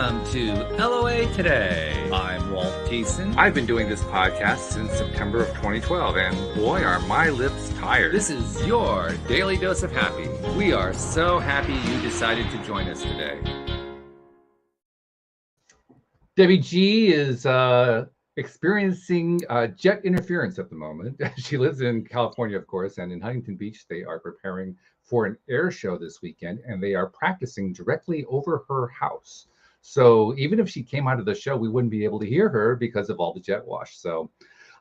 Welcome to LOA Today. I'm Walt Thiessen. I've been doing this podcast since September of 2012, and boy, are my lips tired. This is your daily dose of happy. We are so happy you decided to join us today. Debbie G is experiencing jet interference at the moment. She lives in California, of course, and in Huntington Beach, they are preparing for an air show this weekend, and they are practicing directly over her house. So even if she came out of the show, we wouldn't be able to hear her because of all the jet wash. So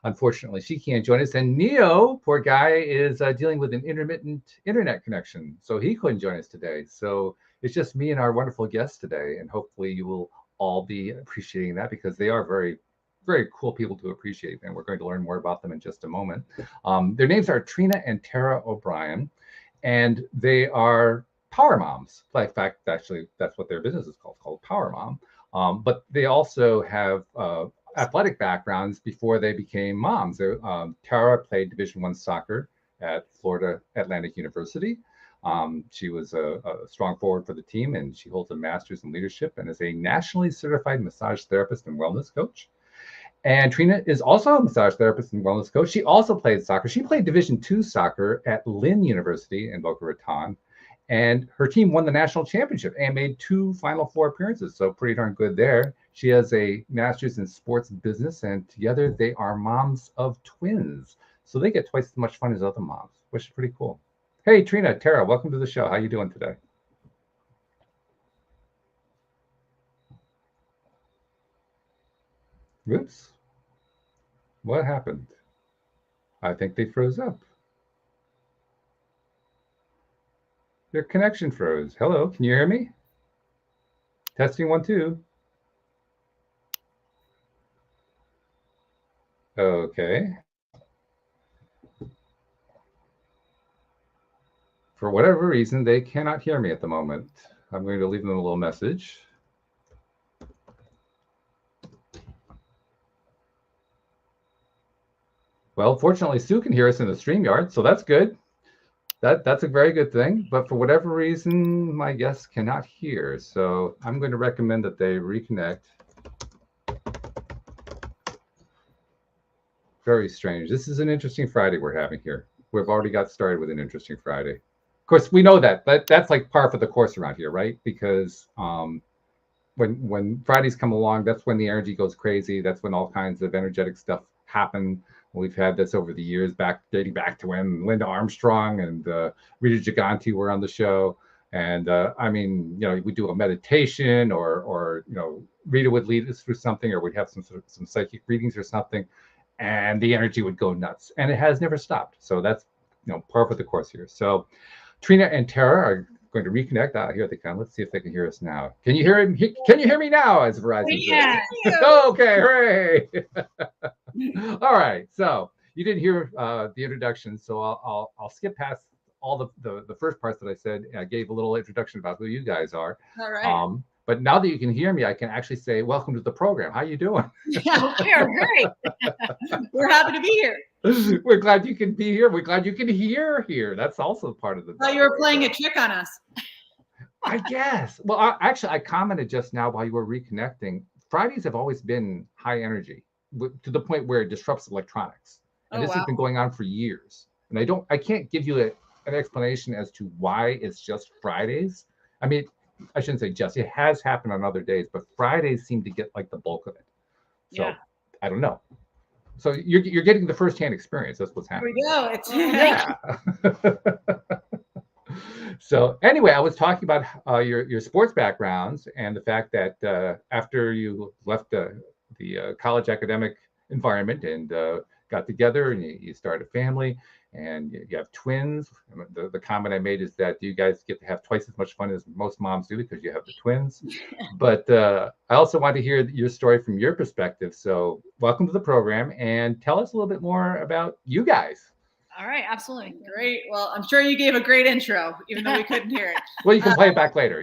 unfortunately, she can't join us. And Neo, poor guy, is dealing with an intermittent internet connection. So he couldn't join us today. So it's just me and our wonderful guests today. And hopefully you will all be appreciating that because they are very, very cool people to appreciate. And we're going to learn more about them in just a moment. Their names are Trina and Tara O'Brien, and they are power moms. In fact, actually, that's what their business is called Power Mom. But they also have athletic backgrounds before they became moms. Tara played Division I soccer at Florida Atlantic University. She was a strong forward for the team, and she holds a master's in leadership and is a nationally certified massage therapist and wellness coach. And Trina is also a massage therapist and wellness coach. She also played soccer. She played Division II soccer at Lynn University in Boca Raton. And her team won the national championship and made 2 Final Four appearances. So pretty darn good there. She has a master's in sports business, and together they are moms of twins. So they get twice as much fun as other moms, which is pretty cool. Hey, Trina, Tara, welcome to the show. How you doing today? Oops. What happened? I think they froze up. Their connection froze. Hello, can you hear me? Testing 1, 2. Okay. For whatever reason, they cannot hear me at the moment. I'm going to leave them a little message. Well, fortunately, Sue can hear us in the StreamYard, so that's good. That's a very good thing. But for whatever reason, my guests cannot hear. So I'm going to recommend that they reconnect. Very strange. This is an interesting Friday we're having here. We've already got started with an interesting Friday. Of course, we know that's like par for the course around here, right? Because when Fridays come along, that's when the energy goes crazy. That's when all kinds of energetic stuff happen. We've had this over the years, dating back to when Linda Armstrong and Rita Giganti were on the show. And I mean, we do a meditation, or Rita would lead us through something, or we'd have some psychic readings or something, and the energy would go nuts. And it has never stopped. So that's par for the course here. So Trina and Tara are going to reconnect. Here they come. Let's see if they can hear us now. Can you hear him? Can you hear me now? As Verizon says. Okay, hooray! All right. So you didn't hear the introduction, so I'll skip past all the first parts that I said. I gave a little introduction about who you guys are. All right. But now that you can hear me, I can actually say, welcome to the program. How you doing? Yeah, we are great. We're happy to be here. We're glad you can be here. We're glad you can hear here. That's also part of the. Well, you were playing a trick on us. I guess. Well, I commented just now while you were reconnecting. Fridays have always been high energy to the point where it disrupts electronics. And this has been going on for years. And I can't give you an explanation as to why it's just Fridays. I mean, I shouldn't say just. It has happened on other days, but Fridays seem to get like the bulk of it. So yeah. I don't know. So you're getting the firsthand experience. That's what's happening. There we go. Yeah. So anyway, I was talking about your sports backgrounds and the fact that after you left the college academic environment and got together and you started a family and you have twins. The comment I made is that you guys get to have twice as much fun as most moms do because you have the twins. But I also want to hear your story from your perspective. So welcome to the program and tell us a little bit more about you guys. All right, absolutely. Great. Well, I'm sure you gave a great intro, even though we couldn't hear it. Well, you can play it back later,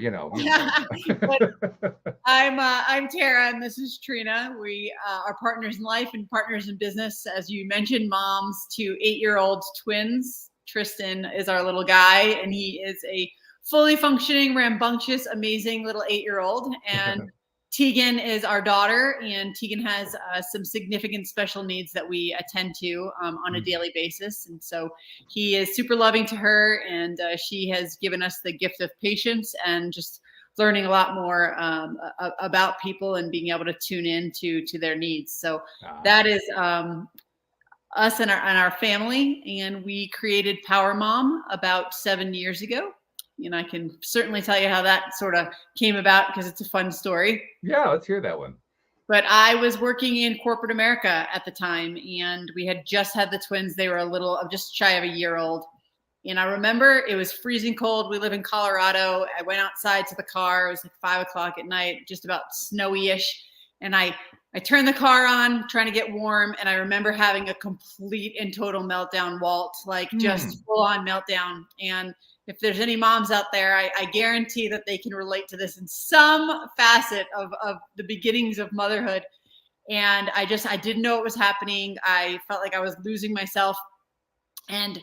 I'm Tara, and this is Trina. We are partners in life and partners in business. As you mentioned, moms to 8-year-old twins. Tristan is our little guy, and he is a fully functioning, rambunctious, amazing little 8-year-old. And Tegan is our daughter, and Tegan has some significant special needs that we attend to on a daily basis. And so he is super loving to her, and she has given us the gift of patience and just learning a lot more about people and being able to tune in to their needs. So that is us and our family, and we created Power Mom about 7 years ago. And I can certainly tell you how that sort of came about because it's a fun story. Yeah, let's hear that one. But I was working in corporate America at the time, and we had just had the twins. They were just shy of a year old. And I remember it was freezing cold. We live in Colorado. I went outside to the car. It was like 5 o'clock at night, just about snowy-ish. And I turned the car on, trying to get warm. And I remember having a complete and total meltdown, Walt, like just full on meltdown. And if there's any moms out there, I guarantee that they can relate to this in some facet of the beginnings of motherhood. And I didn't know what was happening. I felt like I was losing myself. And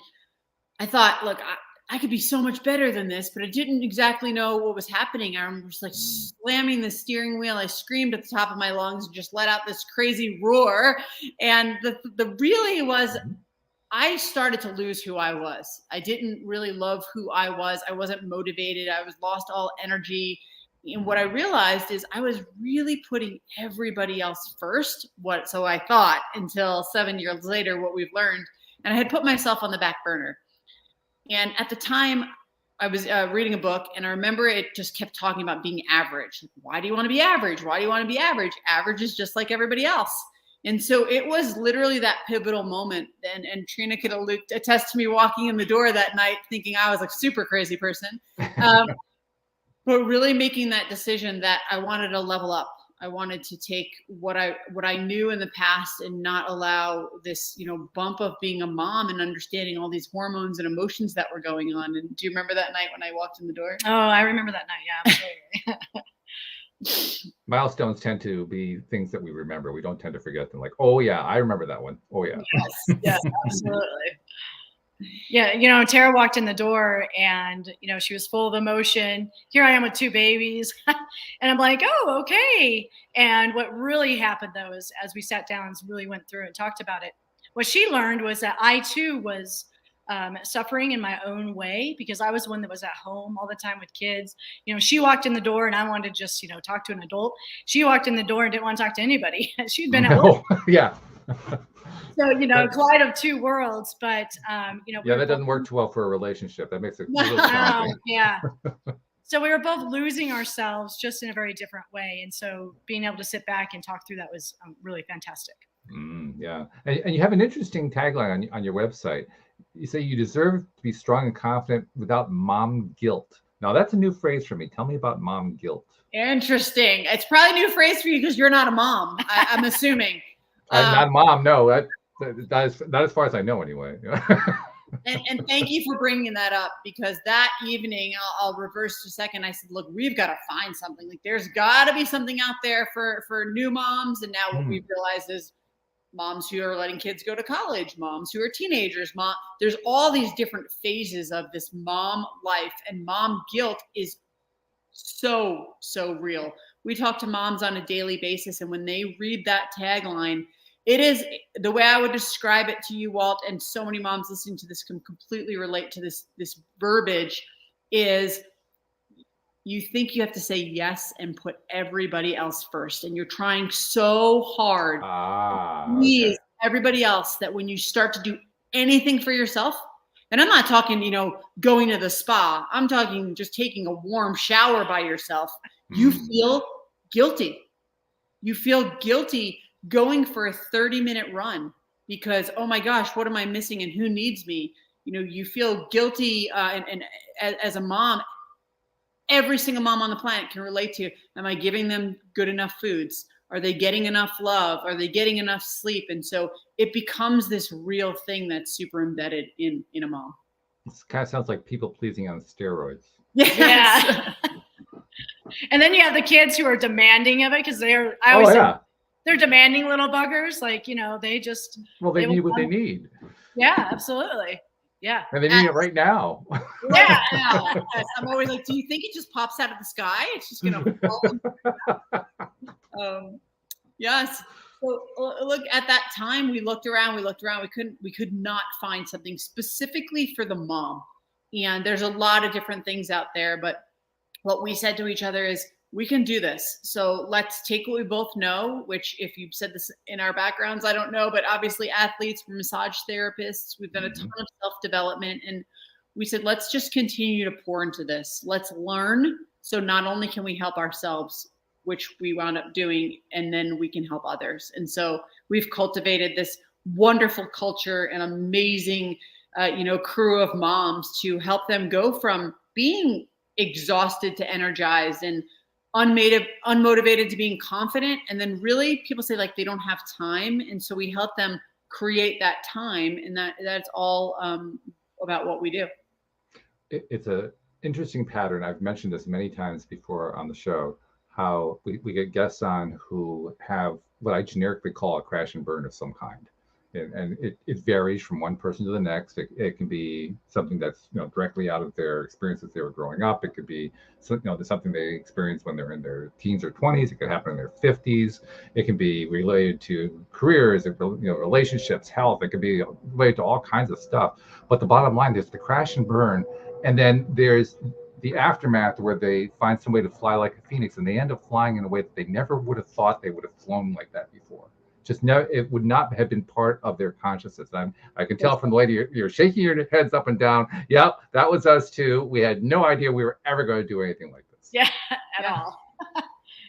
I thought, look, I could be so much better than this, but I didn't exactly know what was happening. I remember just like slamming the steering wheel. I screamed at the top of my lungs and just let out this crazy roar. And the really was, I started to lose who I was. I didn't really love who I was. I wasn't motivated. I was lost all energy. And what I realized is I was really putting everybody else first. So I thought until 7 years later, what we've learned, and I had put myself on the back burner. And at the time I was reading a book, and I remember it just kept talking about being average. Why do you want to be average? Why do you want to be average? Average is just like everybody else. And so it was literally that pivotal moment. And Trina could attest to me walking in the door that night thinking I was a super crazy person. But really making that decision that I wanted to level up. I wanted to take what I knew in the past and not allow this, bump of being a mom and understanding all these hormones and emotions that were going on. And do you remember that night when I walked in the door? Oh, I remember that night. Yeah, absolutely. Milestones tend to be things that we remember. We don't tend to forget them. Like, oh yeah, I remember that one. Oh yeah. Yes, absolutely. Yeah, Tara walked in the door and, she was full of emotion. Here I am with 2 babies. And I'm like, oh, okay. And what really happened, though, is as we sat down and really went through and talked about it, what she learned was that I, too, was suffering in my own way because I was the one that was at home all the time with kids. She walked in the door and I wanted to just, talk to an adult. She walked in the door and didn't want to talk to anybody. She'd been at work. Yeah. So, collide of 2 worlds, but, yeah, that doesn't work too well for a relationship. That makes it a little challenging. Yeah. So we were both losing ourselves just in a very different way. And so being able to sit back and talk through that was really fantastic. Yeah. And you have an interesting tagline on your website. You say you deserve to be strong and confident without mom guilt. Now, that's a new phrase for me. Tell me about mom guilt. Interesting. It's probably a new phrase for you because you're not a mom, I'm assuming. I'm not a mom. No, that is not as far as I know anyway. And thank you for bringing that up because that evening, I'll reverse for a second. I said, look, we've got to find something. Like there's got to be something out there for new moms. And now what we've realized is moms who are letting kids go to college, moms who are teenagers, there's all these different phases of this mom life, and mom guilt is so real. We talk to moms on a daily basis, and when they read that tagline, it is the way I would describe it to you, Walt, and so many moms listening to this can completely relate to this verbiage, is you think you have to say yes and put everybody else first. And you're trying so hard to please everybody else that when you start to do anything for yourself, and I'm not talking, going to the spa, I'm talking just taking a warm shower by yourself, you feel guilty. You feel guilty going for a 30-minute run because, oh my gosh, what am I missing and who needs me? You feel guilty. And as a mom, every single mom on the planet can relate to, am I giving them good enough foods? Are they getting enough love? Are they getting enough sleep? And so it becomes this real thing that's super embedded in a mom. This kind of sounds like people pleasing on steroids. Yes. Yeah. And then you have the kids who are demanding of it because they're demanding little buggers. Like, they just. Well, they need what they need. Yeah, absolutely. Yeah. And they need it right now. Yeah. I'm always like, do you think it just pops out of the sky? It's just going to fall. Yes. So look, at that time, we looked around. We could not find something specifically for the mom. And there's a lot of different things out there, but what we said to each other is, we can do this. So let's take what we both know, which if you've said this in our backgrounds, I don't know, but obviously athletes, massage therapists, we've done a ton of self-development. And we said, let's just continue to pour into this. Let's learn. So not only can we help ourselves, which we wound up doing, and then we can help others. And so we've cultivated this wonderful culture and amazing, crew of moms to help them go from being exhausted to energized and unmotivated to being confident. And then really people say like they don't have time. And so we help them create that time. And that's all about what we do. It's an interesting pattern. I've mentioned this many times before on the show, how we get guests on who have what I generically call a crash and burn of some kind. And it varies from one person to the next. It can be something that's directly out of their experiences they were growing up. It could be something they experienced when they're in their teens or 20s. It could happen in their 50s. It can be related to careers, relationships, health. It could be related to all kinds of stuff. But the bottom line is the crash and burn, and then there's the aftermath where they find some way to fly like a phoenix, and they end up flying in a way that they never would have thought they would have flown like that before. Just never, it would not have been part of their consciousness. I can tell from the way you're shaking your heads up and down. Yep, that was us too. We had no idea we were ever going to do anything like this. Yeah, at all.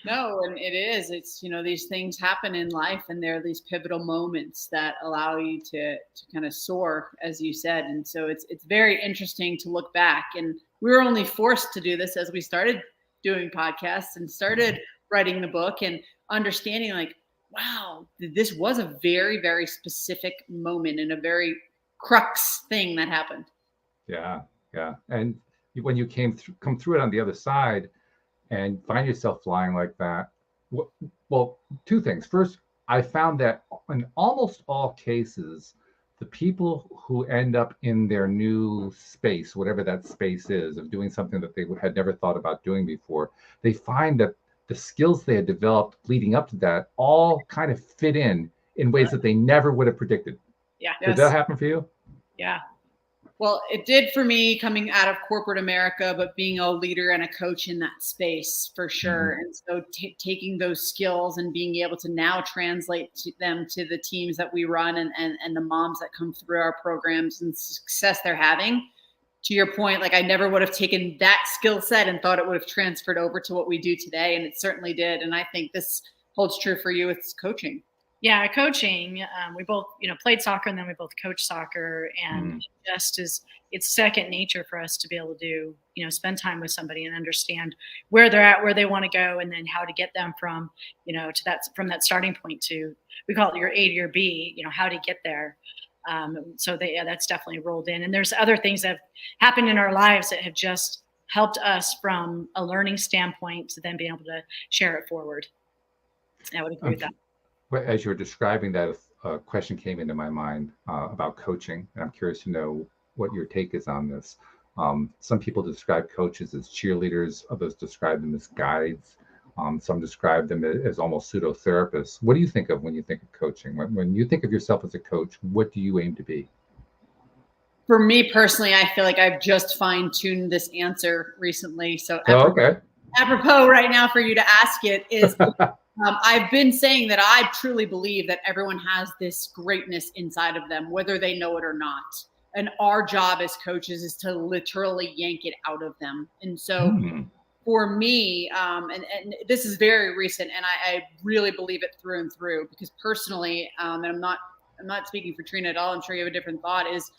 No, and it is. It's, these things happen in life, and there are these pivotal moments that allow you to kind of soar, as you said. And so it's very interesting to look back. And we were only forced to do this as we started doing podcasts and started writing the book and understanding like, wow, this was a very, very specific moment and a very crux thing that happened. Yeah. And when you come through it on the other side and find yourself flying like that, well, two things. First, I found that in almost all cases, the people who end up in their new space, whatever that space is, of doing something that they had never thought about doing before, they find that the skills they had developed leading up to that all kind of fit in ways that they never would have predicted. Yeah. Did that happen for you? Yeah. Well, it did for me coming out of corporate America, but being a leader and a coach in that space for sure. And so taking those skills and being able to now translate them to the teams that we run and the moms that come through our programs and success they're having. To your point, like I never would have taken that skill set and thought it would have transferred over to what we do today. And it certainly did. And I think this holds true for you with coaching. Yeah, coaching. We both, played soccer, and then we both coach soccer, and it's second nature for us to be able to do, spend time with somebody and understand where they're at, where they want to go, and then how to get them from, to from that starting point to, we call it your A to your B, how to get there. So that's definitely rolled in. And there's other things that have happened in our lives that have just helped us from a learning standpoint to then being able to share it forward. I would agree with that. As you were describing that, a question came into my mind about coaching, and I'm curious to know what your take is on this. Some people describe coaches as cheerleaders, others describe them as guides. Some describe them as almost pseudo therapists. What do you think of when you think of coaching? When you think of yourself as a coach, what do you aim to be? For me personally, I feel like I've just fine-tuned this answer recently. So apropos right now for you to ask it is, I've been saying that I truly believe that everyone has this greatness inside of them, whether they know it or not. And our job as coaches is to literally yank it out of them. And so for me, and this is very recent, and I really believe it through and through, because personally, and I'm not speaking for Trina at all, I'm sure you have a different thought, is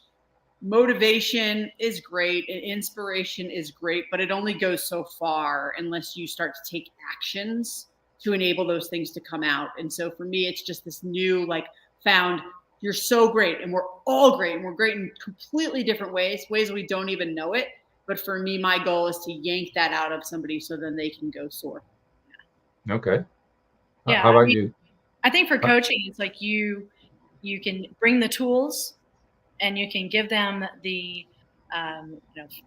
motivation is great and inspiration is great, but it only goes so far unless you start to take actions to enable those things to come out. And so for me, it's just this new, found, you're so great, and we're all great, and we're great in completely different ways we don't even know it. But for me, my goal is to yank that out of somebody so then they can go soar. Okay. Yeah. How about you? I think for coaching, it's like you can bring the tools, and you can give them the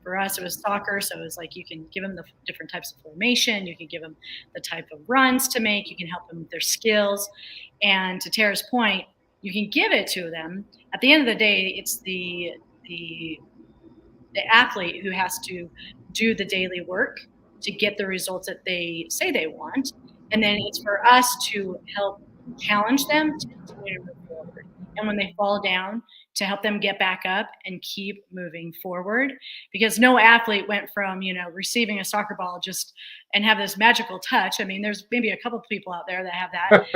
For us, it was soccer. So it was like you can give them the different types of formation. You can give them the type of runs to make. You can help them with their skills. And to Tara's point, you can give it to them. At the end of the day, it's the athlete who has to do the daily work to get the results that they say they want. And then it's for us to help challenge them to continue to move forward. And when they fall down, to help them get back up and keep moving forward, because no athlete went from, receiving a soccer ball and have this magical touch. I mean, there's maybe a couple of people out there that have that.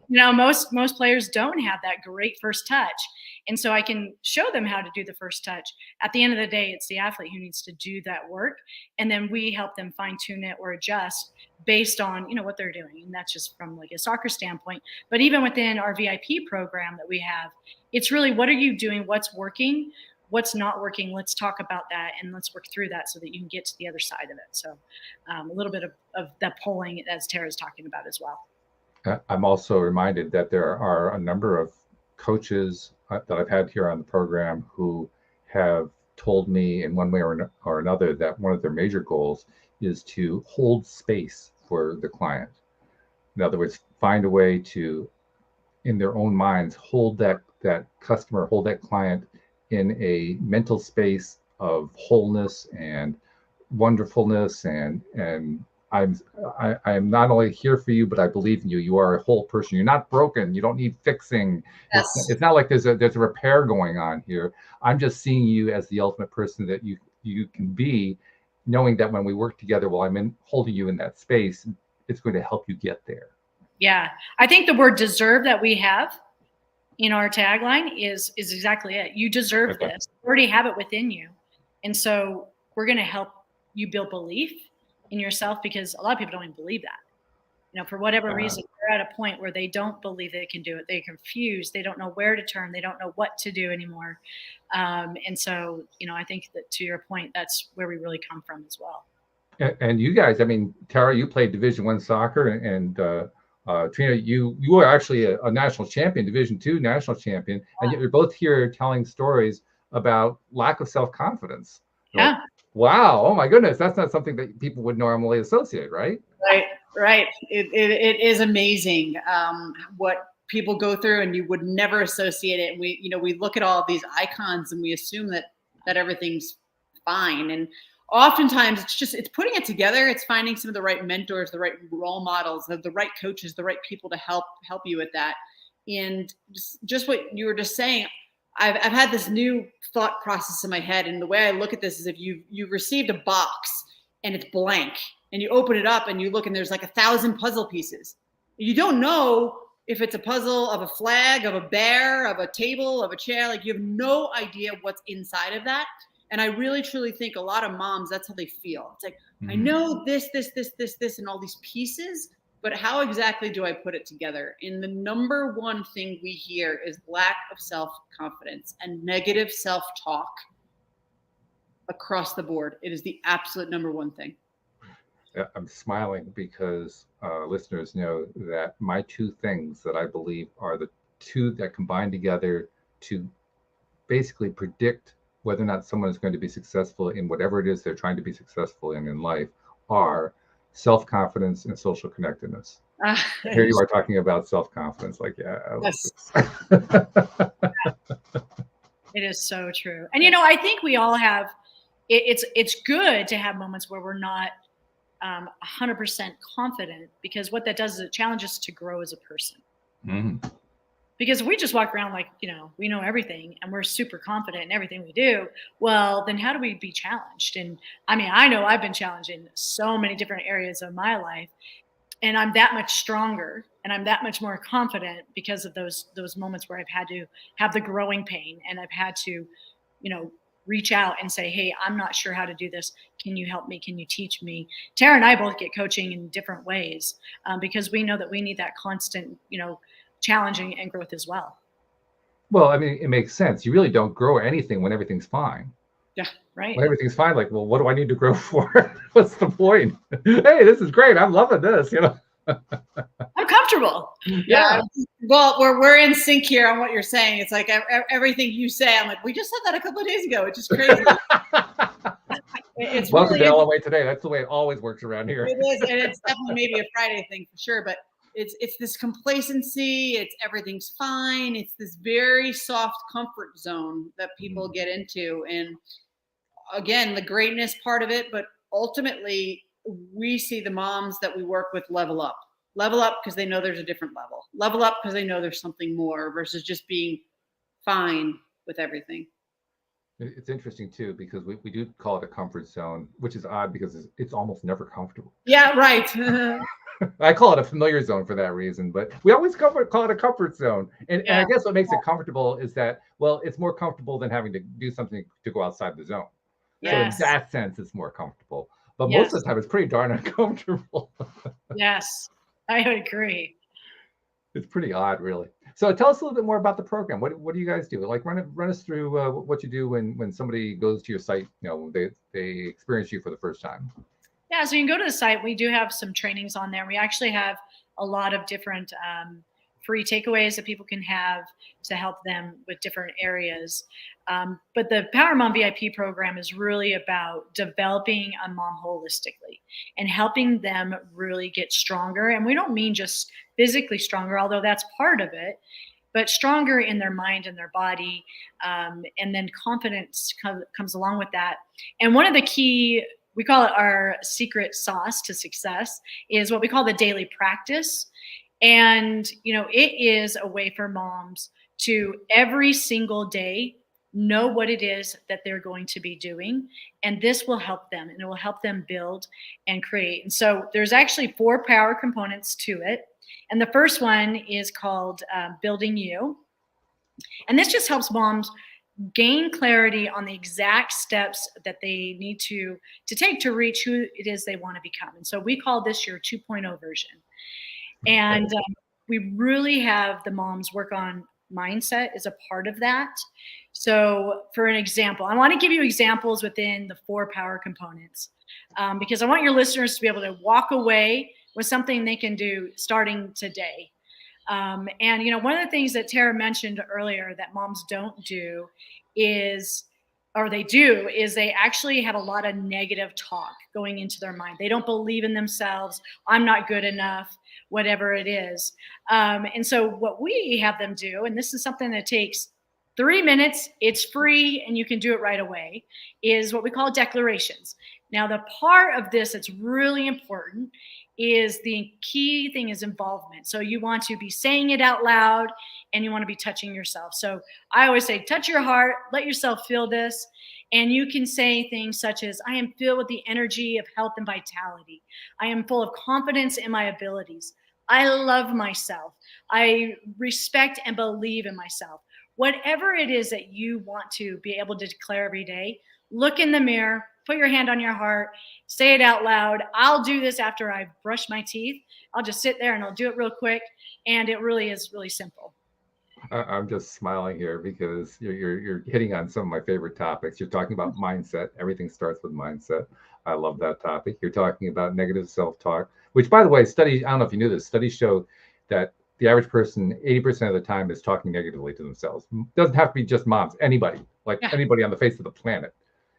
Most players don't have that great first touch. And so I can show them how to do the first touch. At the end of the day, it's the athlete who needs to do that work. And then we help them fine tune it or adjust based on, what they're doing. And that's just from like a soccer standpoint. But even within our VIP program that we have, it's really, what are you doing? What's working? What's not working? Let's talk about that and let's work through that so that you can get to the other side of it. So a little bit of that polling, as Tara's talking about as well. I'm also reminded that there are a number of coaches that I've had here on the program who have told me in one way or another that one of their major goals is to hold space for the client. In other words, find a way to, in their own minds, hold that customer, hold that client in a mental space of wholeness and wonderfulness, and I'm not only here for you, but I believe in you. You are a whole person. You're not broken. You don't need fixing. Yes. It's not like there's a repair going on here. I'm just seeing you as the ultimate person that you can be, knowing that when we work together, while I'm holding you in that space, it's going to help you get there. Yeah, I think the word deserve that we have in our tagline is exactly it. You deserve this. You already have it within you. And so we're going to help you build belief in yourself, because a lot of people don't even believe that. For whatever reason, they're at a point where they don't believe they can do it. They're confused. They don't know where to turn. They don't know what to do anymore. And so, I think that, to your point, that's where we really come from as well. And you guys, I mean, Tara, you played Division I soccer, and Trina, you were actually a national champion, Division II national champion, and yet you're both here telling stories about lack of self-confidence. Yeah. Wow. Oh my goodness. That's not something that people would normally associate, right? Right. It is amazing what people go through, and you would never associate it. And we look at all of these icons and we assume that everything's fine. And oftentimes it's putting it together. It's finding some of the right mentors, the right role models, the right coaches, the right people to help you with that. And just what you were just saying, I've had this new thought process in my head. And the way I look at this is, if you've received a box and it's blank, and you open it up and you look and there's like 1,000 puzzle pieces. You don't know if it's a puzzle of a flag, of a bear, of a table, of a chair. Like, you have no idea what's inside of that. And I really, truly think a lot of moms, that's how they feel. It's like, I know this, and all these pieces, but how exactly do I put it together? And the number one thing we hear is lack of self-confidence and negative self-talk across the board. It is the absolute number one thing. I'm smiling because listeners know that my two things that I believe are the two that combine together to basically predict whether or not someone is going to be successful in whatever it is they're trying to be successful in life are self-confidence and social connectedness. Here you are talking about self-confidence. Like, yeah, I love this. It is so true. And, I think we all have, it's good to have moments where we're not 100% confident, because what that does is it challenges us to grow as a person. Mm-hmm. Because if we just walk around like, we know everything and we're super confident in everything we do, well, then how do we be challenged? And I mean, I know I've been challenged in so many different areas of my life, and I'm that much stronger and I'm that much more confident because of those moments where I've had to have the growing pain, and I've had to, reach out and say, hey, I'm not sure how to do this. Can you help me? Can you teach me? Tara and I both get coaching in different ways because we know that we need that constant, challenging and growth as well. Well, I mean, it makes sense. You really don't grow anything when everything's fine. Yeah, right. When everything's fine, like, well, what do I need to grow for? What's the point? Hey, this is great. I'm loving this, I'm comfortable. Yeah. Well, we're in sync here on what you're saying. It's like everything you say, I'm like, we just said that a couple of days ago. It's just crazy. It's Welcome really to LOA Today. That's the way it always works around here. It is, and it's definitely maybe a Friday thing for sure, but it's this complacency, it's everything's fine, it's this very soft comfort zone that people get into. And again, the greatness part of it, but ultimately we see the moms that we work with level up because they know there's a different level up because they know there's something more versus just being fine with everything. It's interesting too, because we do call it a comfort zone, which is odd because it's almost never comfortable. Yeah, right. I call it a familiar zone for that reason, but we always call it a comfort zone. And I guess what makes it comfortable is that, well, it's more comfortable than having to do something to go outside the zone. Yes. So in that sense, it's more comfortable. But most of the time, it's pretty darn uncomfortable. Yes, I agree. It's pretty odd, really. So tell us a little bit more about the program. What do you guys do? Like run us through what you do when somebody goes to your site. They experience you for the first time. Yeah, so you can go to the site. We do have some trainings on there. We actually have a lot of different free takeaways that people can have to help them with different areas. But the Power Mom VIP program is really about developing a mom holistically and helping them really get stronger. And we don't mean just physically stronger, although that's part of it, but stronger in their mind and their body. And then confidence comes along with that. And one of the key, we call it our secret sauce to success, is what we call the daily practice. And, it is a way for moms to every single day know what it is that they're going to be doing. And this will help them, and it will help them build and create. And so there's actually 4 power components to it. And the first one is called Building You. And this just helps moms gain clarity on the exact steps that they need to take to reach who it is they want to become. And so we call this your 2.0 version. And we really have the moms work on mindset as a part of that. So for an example, I want to give you examples within the 4 power components because I want your listeners to be able to walk away with something they can do starting today. And, one of the things that Tara mentioned earlier that moms don't do is they actually have a lot of negative talk going into their mind. They don't believe in themselves. I'm not good enough, whatever it is. And so what we have them do, and this is something that takes 3 minutes, it's free, and you can do it right away, is what we call declarations. Now, the part of this that's really important is the key thing is involvement. So you want to be saying it out loud, and you want to be touching yourself. So I always say, touch your heart, let yourself feel this. And you can say things such as, I am filled with the energy of health and vitality. I am full of confidence in my abilities. I love myself. I respect and believe in myself. Whatever it is that you want to be able to declare every day, look in the mirror, put your hand on your heart, say it out loud. I'll do this after I brush my teeth. I'll just sit there and I'll do it real quick. And it really is really simple. I'm just smiling here because you're hitting on some of my favorite topics. You're talking about mindset. Everything starts with mindset. I love that topic. You're talking about negative self-talk, which, by the way, studies, I don't know if you knew this, studies show that the average person, 80% of the time, is talking negatively to themselves. Doesn't have to be just moms, anybody, anybody on the face of the planet.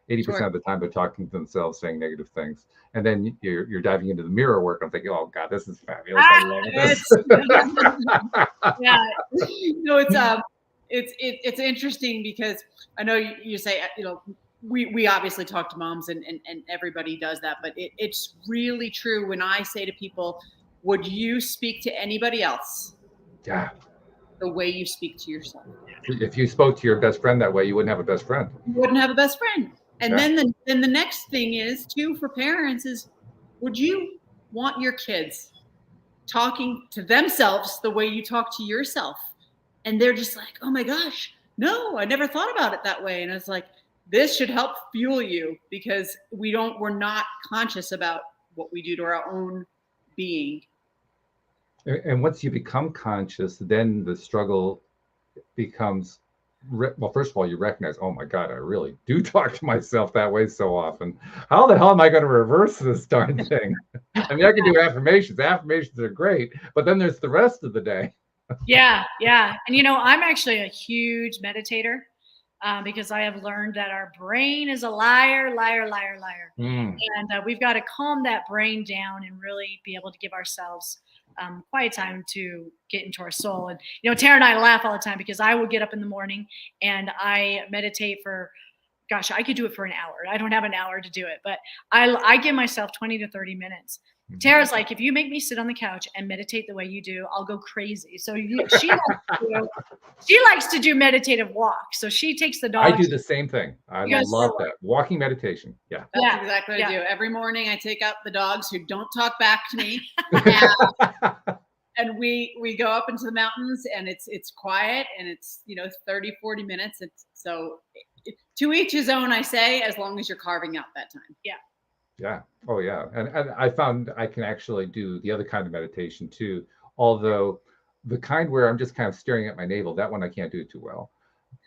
80% of the time they're talking to themselves, saying negative things. And then you're diving into the mirror work. I'm thinking, oh God, this is fabulous. I love this. Yeah. It's interesting because I know you say, we obviously talk to moms and everybody does that, but it's really true when I say to people, would you speak to anybody else? Yeah. The way you speak to yourself. If you spoke to your best friend that way, you wouldn't have a best friend. You wouldn't have a best friend. And then the next thing is too for parents is, would you want your kids talking to themselves the way you talk to yourself? And they're just like, oh my gosh, no, I never thought about it that way. And it's like, this should help fuel you because we're not conscious about what we do to our own being. And once you become conscious, then the struggle becomes well, first of all, you recognize, oh my God, I really do talk to myself that way so often. How the hell am I going to reverse this darn thing? I mean, I can do affirmations. Affirmations are great, but then there's the rest of the day. Yeah. And I'm actually a huge meditator because I have learned that our brain is a liar. And we've got to calm that brain down and really be able to give ourselves quiet time to get into our soul. And, Tara and I laugh all the time because I will get up in the morning and I meditate for, gosh, I could do it for an hour. I don't have an hour to do it, but I give myself 20 to 30 minutes. Tara's like, if you make me sit on the couch and meditate the way you do, I'll go crazy. So she likes to do meditative walks. So she takes the dog. I do the same thing. I love that. Walking meditation. Yeah. That's exactly what I do. Every morning I take out the dogs who don't talk back to me. And we go up into the mountains and it's quiet and it's, 30, 40 minutes. So to each his own, I say, as long as you're carving out that time. Yeah. Yeah. Oh, yeah. And I found I can actually do the other kind of meditation too. Although the kind where I'm just kind of staring at my navel, that one I can't do too well.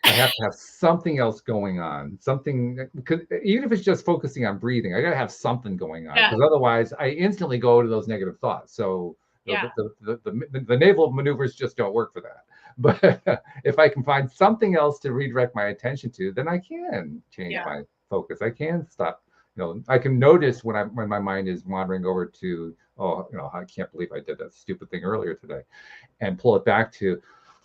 I have to have something else going on. Something, because even if it's just focusing on breathing, I got to have something going on. Because otherwise, I instantly go to those negative thoughts. So the navel maneuvers just don't work for that. But if I can find something else to redirect my attention to, then I can change my focus. I can stop. I can notice when my mind is wandering over to, I can't believe I did that stupid thing earlier today, and pull it back to,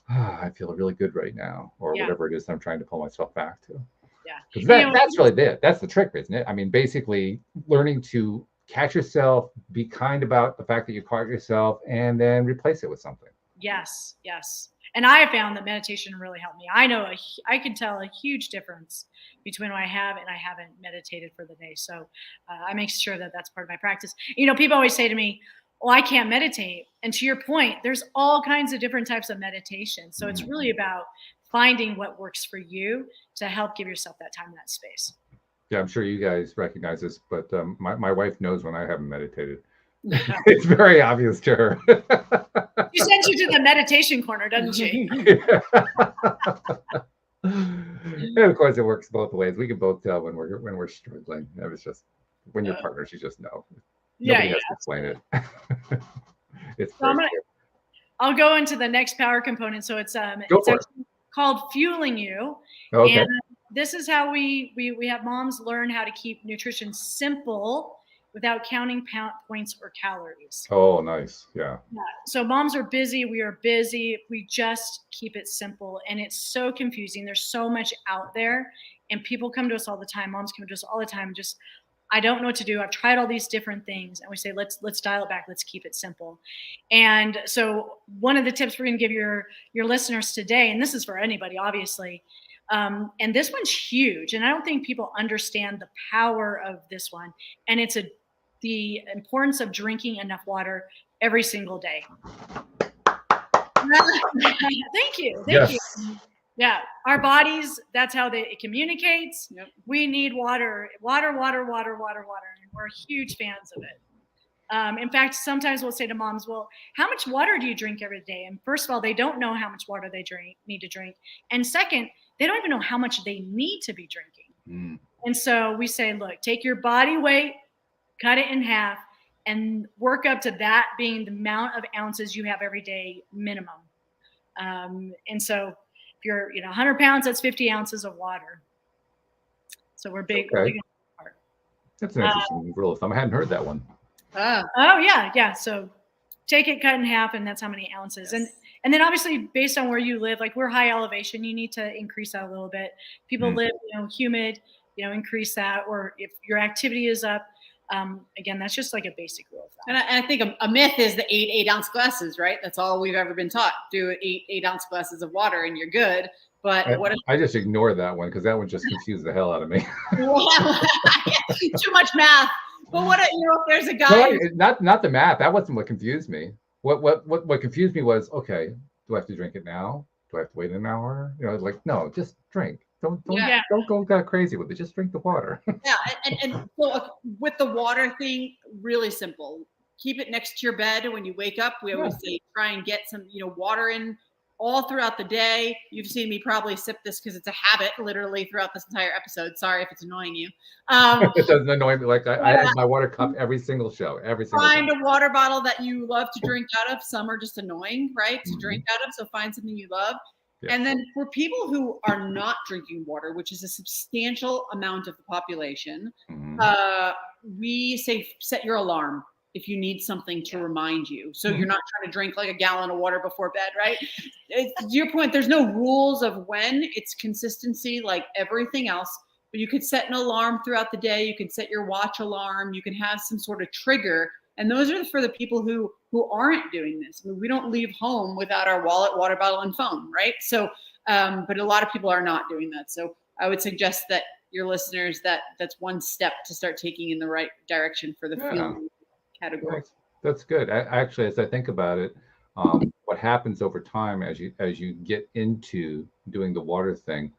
I feel really good right now, or whatever it is I'm trying to pull myself back to. Yeah. Because that's really it. That's the trick, isn't it? I mean, basically learning to catch yourself, be kind about the fact that you caught yourself, and then replace it with something. Yes. And I have found that meditation really helped me. I know I can tell a huge difference between when I have and I haven't meditated for the day. So I make sure that that's part of my practice. People always say to me, "Oh, I can't meditate." And to your point, there's all kinds of different types of meditation. So it's really about finding what works for you to help give yourself that time and that space. Yeah, I'm sure you guys recognize this, but my wife knows when I haven't meditated. It's very obvious to her. She sends you to the meditation corner, doesn't she? And of course, it works both ways. We can both tell when we're struggling. It was just when you're partners, you just know. Nobody has to explain it. It's I'll go into the next power component. So it's actually called fueling you. Okay. And this is how we have moms learn how to keep nutrition simple without counting points or calories. Oh, nice. Yeah. So moms are busy. We are busy. We just keep it simple. And it's so confusing. There's so much out there. And people come to us all the time. Moms come to us all the time. Just, I don't know what to do. I've tried all these different things. And we say, let's dial it back. Let's keep it simple. And so one of the tips we're going to give your listeners today, and this is for anybody, obviously, and this one's huge. And I don't think people understand the power of this one. And it's the importance of drinking enough water every single day. Thank you. Yeah, our bodies, that's how it communicates. Yep. We need water. And we're huge fans of it. In fact, sometimes we'll say to moms, well, how much water do you drink every day? And first of all, they don't know how much water they need to drink. And second, they don't even know how much they need to be drinking. And so we say, look, take your body weight, cut it in half, and work up to that being the amount of ounces you have every day minimum. And so if you're 100 pounds, that's 50 ounces of water. So we're big. Okay. Big on that. That's an interesting rule of thumb. I hadn't heard that one. Oh yeah. So take it, cut in half, and that's how many ounces. Yes. And then obviously based on where you live, like we're high elevation, you need to increase that a little bit. People live, humid, increase that. Or if your activity is up, again, that's just like a basic rule of thumb. And I think a myth is the 8-ounce glasses, right? That's all we've ever been taught. Do 8-ounce glasses of water and you're good. But I just ignored that one because that one just confused the hell out of me. Too much math. But if there's a guy. Not the math. That wasn't what confused me. What confused me was, okay, do I have to drink it now? Do I have to wait an hour? No, just drink. Don't go crazy with it. Just drink the water. Yeah, and so with the water thing, really simple. Keep it next to your bed when you wake up. We always say try and get some water in all throughout the day. You've seen me probably sip this because it's a habit literally throughout this entire episode. Sorry if it's annoying you. It doesn't annoy me. Like I have my water cup every single show, every single Find time. a water bottle that you love to drink out of. Some are just annoying, right, to drink out of. So find something you love. Yeah. And then for people who are not drinking water, which is a substantial amount of the population, we say set your alarm if you need something to remind you. So you're not trying to drink like a gallon of water before bed, right? To your point, there's no rules of when. It's consistency like everything else. But you could set an alarm throughout the day. You can set your watch alarm. You can have some sort of trigger. And those are for the people who aren't doing this. I mean, we don't leave home without our wallet, water bottle, and phone, right? So, but a lot of people are not doing that. So I would suggest that your listeners, that's one step to start taking in the right direction for the feeling category. That's good. Actually, as I think about it, what happens over time as you get into doing the water thing,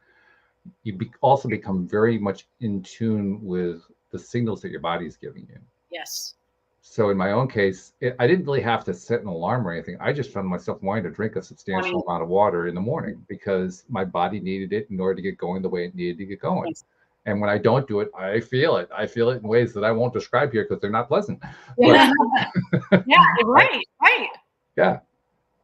you also become very much in tune with the signals that your body's giving you. Yes. So in my own case, I didn't really have to set an alarm or anything. I just found myself wanting to drink a substantial amount of water in the morning because my body needed it in order to get going the way it needed to get going. Yes. And when I don't do it, I feel it. I feel it in ways that I won't describe here because they're not pleasant. Yeah, right. Yeah.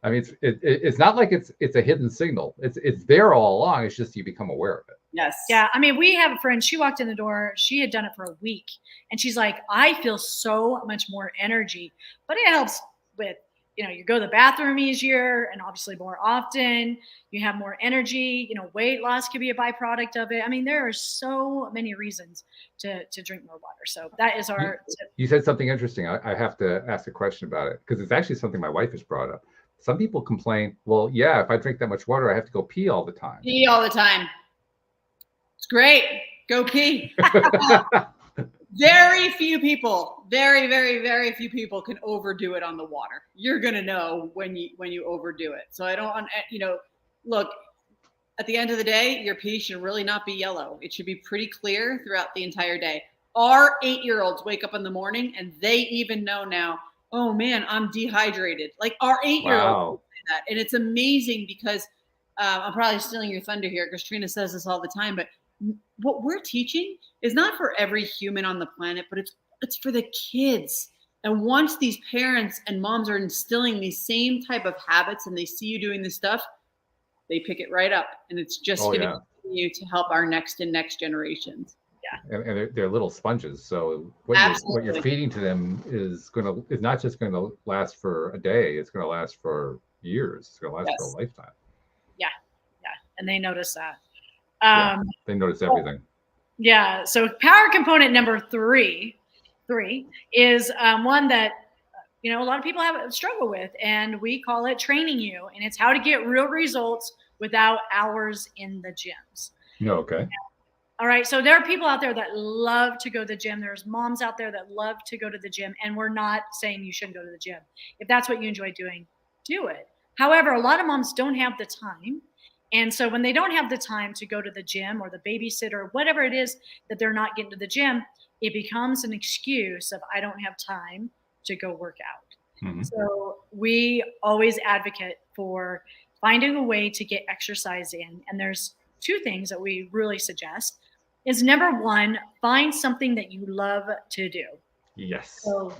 I mean, it's not like it's a hidden signal. It's there all along. It's just you become aware of it. Yes. Yeah. I mean, we have a friend, she walked in the door, she had done it for a week. And she's like, I feel so much more energy. But it helps with, you go to the bathroom easier and obviously more often. You have more energy. Weight loss could be a byproduct of it. I mean, there are so many reasons to drink more water. So that is our tip. You said something interesting. I have to ask a question about it because it's actually something my wife has brought up. Some people complain, well, yeah, if I drink that much water, I have to go pee all the time. Pee all the time. It's great. Go pee. Very few people, very, very, very few people can overdo it on the water. You're going to know when you overdo it. So I don't, look, at the end of the day, your pee should really not be yellow. It should be pretty clear throughout the entire day. Our 8-year-olds wake up in the morning and they even know now, oh man, I'm dehydrated. Like our 8-year-olds say that. And it's amazing because I'm probably stealing your thunder here because Trina says this all the time, but what we're teaching is not for every human on the planet, but it's for the kids. And once these parents and moms are instilling these same type of habits and they see you doing this stuff, they pick it right up. And it's just going to continue to help our next and next generations. Yeah. And they're little sponges. So what you're feeding to them is not just going to last for a day. It's going to last for years. It's going to last for a lifetime. Yeah. Yeah. And they notice that. They notice everything. Yeah. So power component number three is one that, a lot of people have struggle with, and we call it training you. And it's how to get real results without hours in the gyms. Okay. All right. So there are people out there that love to go to the gym. There's moms out there that love to go to the gym. And we're not saying you shouldn't go to the gym. If that's what you enjoy doing, do it. However, a lot of moms don't have the time. And so when they don't have the time to go to the gym or the babysitter, whatever it is that they're not getting to the gym, it becomes an excuse of I don't have time to go work out. Mm-hmm. So we always advocate for finding a way to get exercise in. And there's two things that we really suggest is number one, find something that you love to do. Yes. So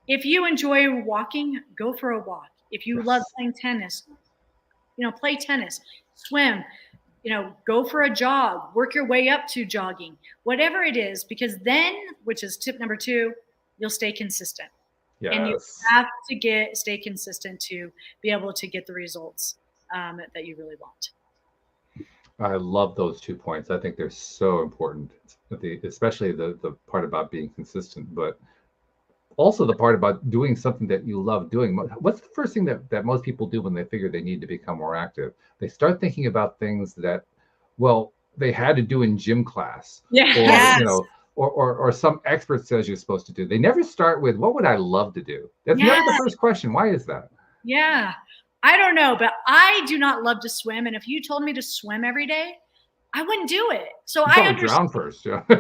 if you enjoy walking, go for a walk. If you love playing tennis, play tennis. Swim, go for a jog, work your way up to jogging, whatever it is, because then, which is tip number 2, you'll stay consistent. Yes. And you have to stay consistent to be able to get the results that you really want. I love those 2 points. I think they're so important, especially the part about being consistent, but also the part about doing something that you love doing. What's the first thing that most people do when they figure they need to become more active? They start thinking about things that, they had to do in gym class. Yes. Or some expert says you're supposed to do. They never start with, what would I love to do? That's never the first question. Why is that? Yeah. I don't know, but I do not love to swim. And if you told me to swim every day, I wouldn't do it. So I drown first. Yeah. So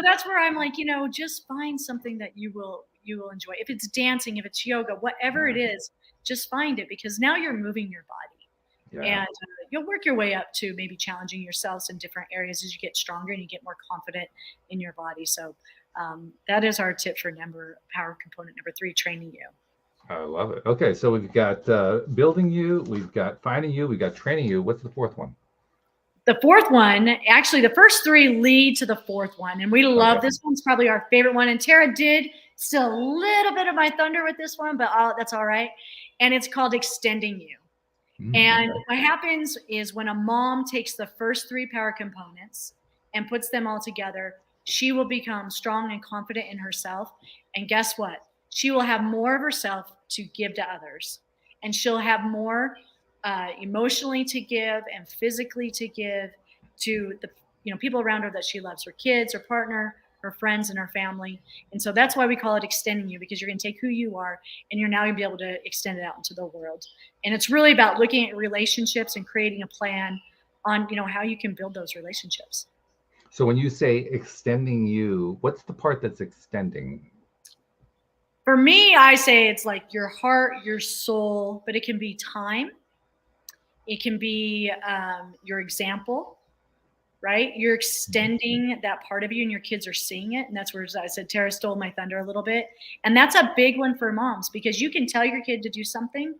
that's where I'm like, just find something that you will enjoy. If it's dancing, if it's yoga, whatever it is just find it, because now you're moving your body. Yeah. And you'll work your way up to maybe challenging yourselves in different areas as you get stronger and you get more confident in your body. So that is our tip for power component number 3, training you. I love it. Okay, so we've got building you, we've got finding you, we've got training you. What's the 4th one? The 4th one, actually, the first 3 lead to the 4th one, and we love this one's probably our favorite one. And Tara did steal a little bit of my thunder with this one, but that's all right. And it's called extending you. And what happens is when a mom takes the first 3 power components and puts them all together, she will become strong and confident in herself. And guess what? She will have more of herself to give to others. And she'll have more emotionally to give and physically to give to the people around her that she loves, her kids, her partner, her friends, and her family. And so that's why we call it extending you, because you're going to take who you are and you're now going to be able to extend it out into the world. And it's really about looking at relationships and creating a plan on how you can build those relationships. So when you say extending you, what's the part that's extending? For me, I say it's like your heart, your soul, but it can be time. It can be your example, right? You're extending that part of you and your kids are seeing it. And that's where I said, Tara stole my thunder a little bit. And that's a big one for moms, because you can tell your kid to do something.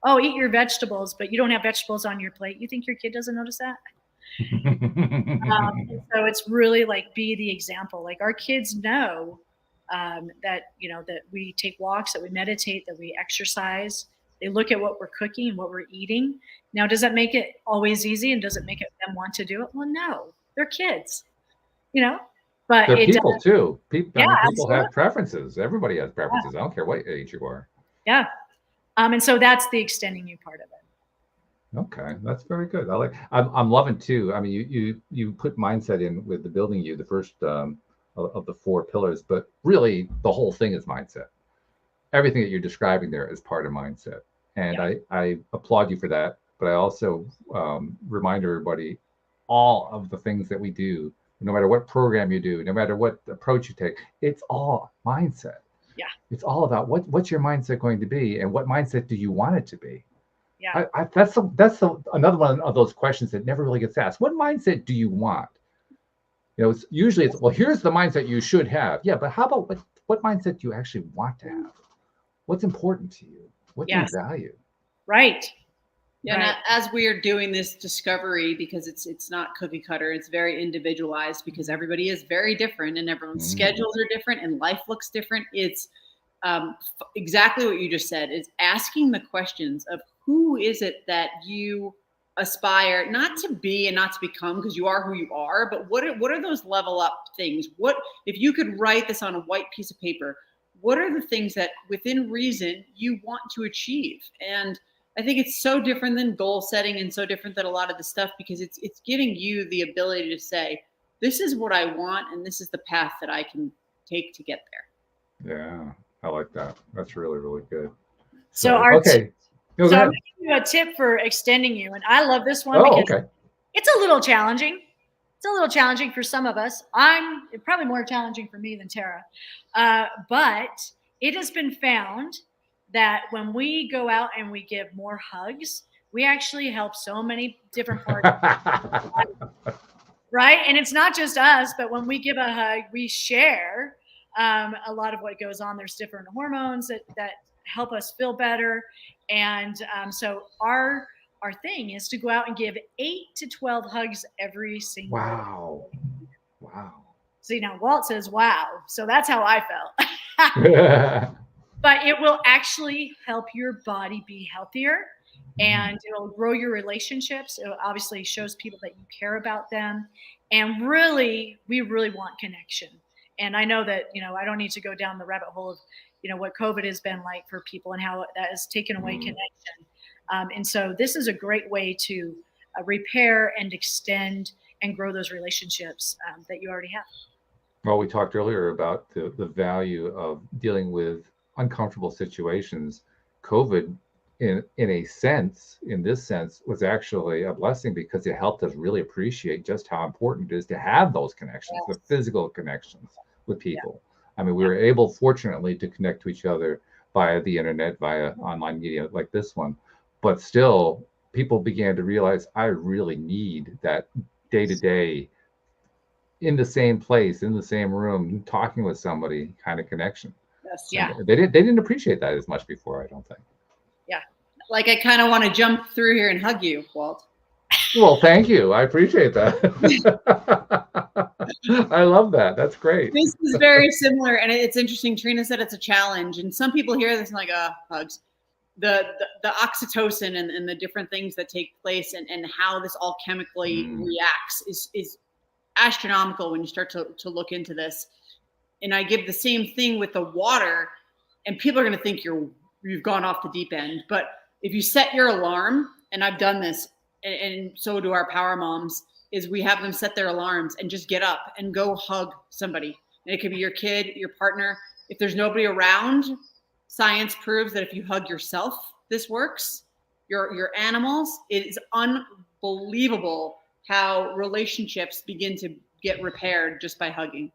Oh, eat your vegetables, but you don't have vegetables on your plate. You think your kid doesn't notice that? So it's really like be the example. Like our kids know that we take walks, that we meditate, that we exercise. They look at what we're cooking and what we're eating. Now, does that make it always easy, and does it make them want to do it? Well, no, they're kids, but they're people too. People have preferences. Everybody has preferences. I don't care what age you are. Yeah. And so that's the extending you part of it. Okay, that's very good. I'm loving too. I mean, you put mindset in with the building you, the first of the 4 pillars, but really the whole thing is mindset. Everything that you're describing there is part of mindset, and I applaud you for that. But I also remind everybody, all of the things that we do, no matter what program you do, no matter what approach you take, it's all mindset. Yeah, it's all about what's your mindset going to be, and what mindset do you want it to be. Yeah, that's another one of those questions that never really gets asked. What mindset do you want? It's usually well, here's the mindset you should have. Yeah, but how about what mindset do you actually want to have? What's important to you? What do you value? Right. Yeah, right. And as we are doing this discovery, because it's not cookie cutter, it's very individualized, because everybody is very different and everyone's schedules are different and life looks different. It's exactly what you just said, is asking the questions of who is it that you aspire not to be and not to become, because you are who you are, but what are those level up things? What if you could write this on a white piece of paper? What are the things that within reason you want to achieve? And I think it's so different than goal setting and so different than a lot of the stuff, because it's giving you the ability to say, this is what I want and this is the path that I can take to get there. Yeah, I like that. That's really, really good. So I'm going to give you a tip for extending you. And I love this one because it's a little challenging. It's a little challenging for some of us. It's probably more challenging for me than Tara. But it has been found that when we go out and we give more hugs, we actually help so many different parts of the body, right? And it's not just us, but when we give a hug, we share a lot of what goes on. There's different hormones that help us feel better. And so our thing is to go out and give 8 to 12 hugs every single day. Wow. See, now Walt says, wow. So that's how I felt. But it will actually help your body be healthier, and it'll grow your relationships. It obviously shows people that you care about them. And really, we really want connection. And I know that, I don't need to go down the rabbit hole of, what COVID has been like for people and how that has taken away connection. And so this is a great way to repair and extend and grow those relationships that you already have. Well, we talked earlier about the value of dealing with uncomfortable situations. COVID, in this sense, was actually a blessing, because it helped us really appreciate just how important it is to have those connections, the physical connections with people. I mean, we were able, fortunately, to connect to each other via the internet, via online media like this one. But still, people began to realize I really need that day-to-day, in the same place, in the same room, talking with somebody kind of connection. Yes. Yeah. And they didn't appreciate that as much before, I don't think. Yeah. Like I kind of want to jump through here and hug you, Walt. Well, thank you. I appreciate that. I love that. That's great. This is very similar, and it's interesting. Trina said it's a challenge, and some people hear this and like, hugs. The oxytocin and the different things that take place and how this all chemically reacts is astronomical when you start to look into this. And I give the same thing with the water, and people are going to think you've gone off the deep end. But if you set your alarm, and I've done this, and so do our power moms, is we have them set their alarms and just get up and go hug somebody. And it could be your kid, your partner. If there's nobody around, science proves that if you hug yourself, this works. Your animals, it is unbelievable how relationships begin to get repaired just by hugging.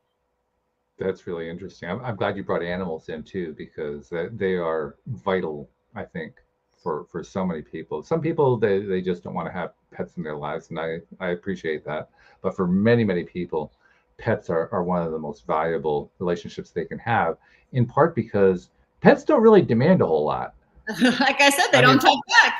That's really interesting. I'm glad you brought animals in too, because they are vital, I think, for so many people. Some people, they just don't want to have pets in their lives, and I appreciate that. But for many, many people, pets are one of the most valuable relationships they can have, in part because pets don't really demand a whole lot. Like I said, they don't talk back.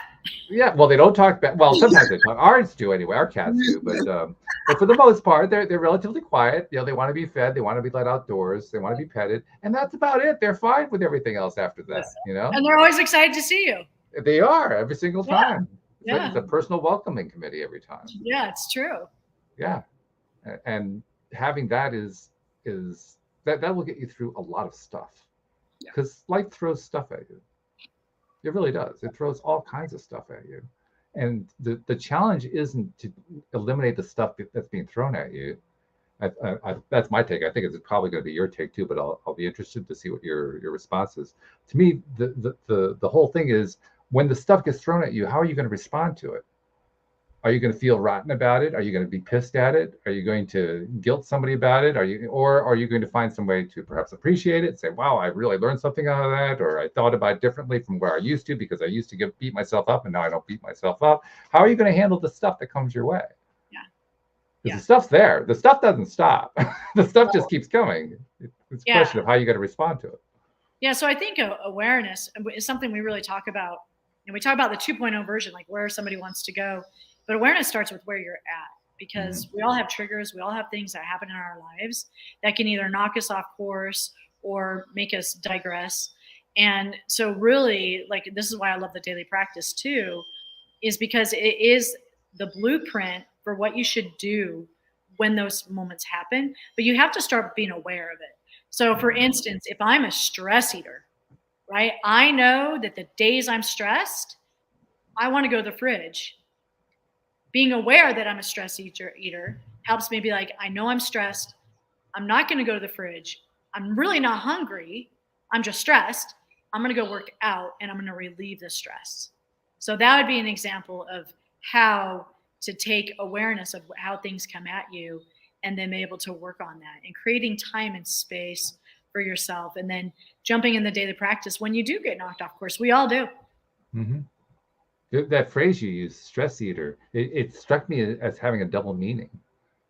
Yeah, well, they don't talk back. Well, sometimes they talk. Ours do anyway. Our cats do, but for the most part, they're relatively quiet. You know, they want to be fed, they want to be let outdoors, they want to be petted, and that's about it. They're fine with everything else after that. You know, And they're always excited to see you. they are every single time. Yeah. It's a personal welcoming committee every time. Yeah, it's true. Yeah, and having that is that will get you through a lot of stuff, because life throws stuff at you. It really does. It throws all kinds of stuff at you. And the challenge isn't to eliminate the stuff that's being thrown at you. That's my take. I think it's probably going to be your take too, but I'll be interested to see what your response is. To me, the whole thing is, when the stuff gets thrown at you, how are you going to respond to it? Are you going to feel rotten about it? Are you going to be pissed at it? Are you going to guilt somebody about it? Or are you going to find some way to perhaps appreciate it? Say, wow, I really learned something out of that, or I thought about it differently from where I used to, because I used to beat myself up and now I don't beat myself up. How are you going to handle the stuff that comes your way? Because the stuff's there. The stuff doesn't stop. The stuff just keeps coming. It's a question of how you got to respond to it. Yeah, so I think awareness is something we really talk about. And we talk about the 2.0 version, like where somebody wants to go. But awareness starts with where you're at, because we all have triggers. We all have things that happen in our lives that can either knock us off course or make us digress. And so really, like, this is why I love the daily practice too, is because it is the blueprint for what you should do when those moments happen. But you have to start being aware of it. So for instance, if I'm a stress eater, right, I know that the days I'm stressed, I want to go to the fridge. Being aware that I'm a stress eater helps me be like, I know I'm stressed. I'm not going to go to the fridge. I'm really not hungry. I'm just stressed. I'm going to go work out and I'm going to relieve the stress. So that would be an example of how to take awareness of how things come at you and then be able to work on that and creating time and space for yourself, and then jumping in the daily practice when you do get knocked off course. We all do. Mm-hmm. That phrase you used, stress eater, it struck me as having a double meaning,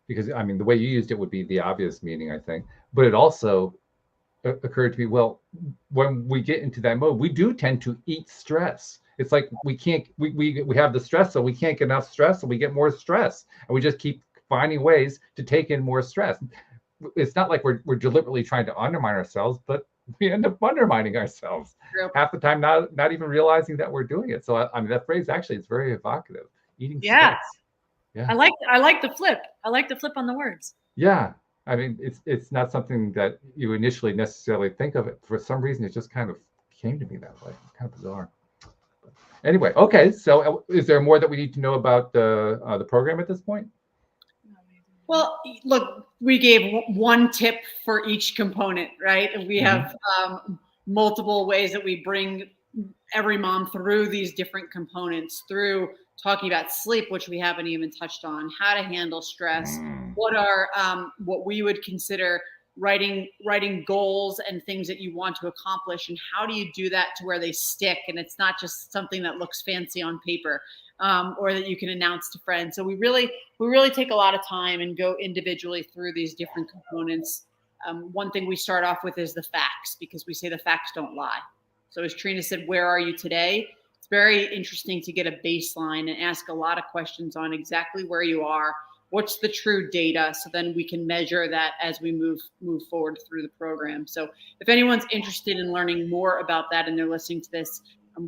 because I mean, the way you used it would be the obvious meaning, I think, but it also occurred to me, well, when we get into that mode, we do tend to eat stress. It's like we have the stress, so we can't get enough stress, so we get more stress, and we just keep finding ways to take in more stress. It's not like we're deliberately trying to undermine ourselves, but we end up undermining ourselves half the time, not even realizing that we're doing it. So I mean, that phrase actually is very evocative. Eating stress. Yeah. I like the flip. I like the flip on the words. Yeah. I mean, it's not something that you initially necessarily think of it. For some reason, it just kind of came to me that way. Kind of bizarre. But anyway, okay. So is there more that we need to know about the program at this point? Well, look, we gave one tip for each component, right? We have multiple ways that we bring every mom through these different components, through talking about sleep, which we haven't even touched on, how to handle stress, what are what we would consider writing goals and things that you want to accomplish, and how do you do that to where they stick and it's not just something that looks fancy on paper, or that you can announce to friends. So we really take a lot of time and go individually through these different components. One thing we start off with is the facts, because we say the facts don't lie. So as Trina said, where are you today? It's very interesting to get a baseline and ask a lot of questions on exactly where you are. What's the true data? So then we can measure that as we move forward through the program. So if anyone's interested in learning more about that and they're listening to this,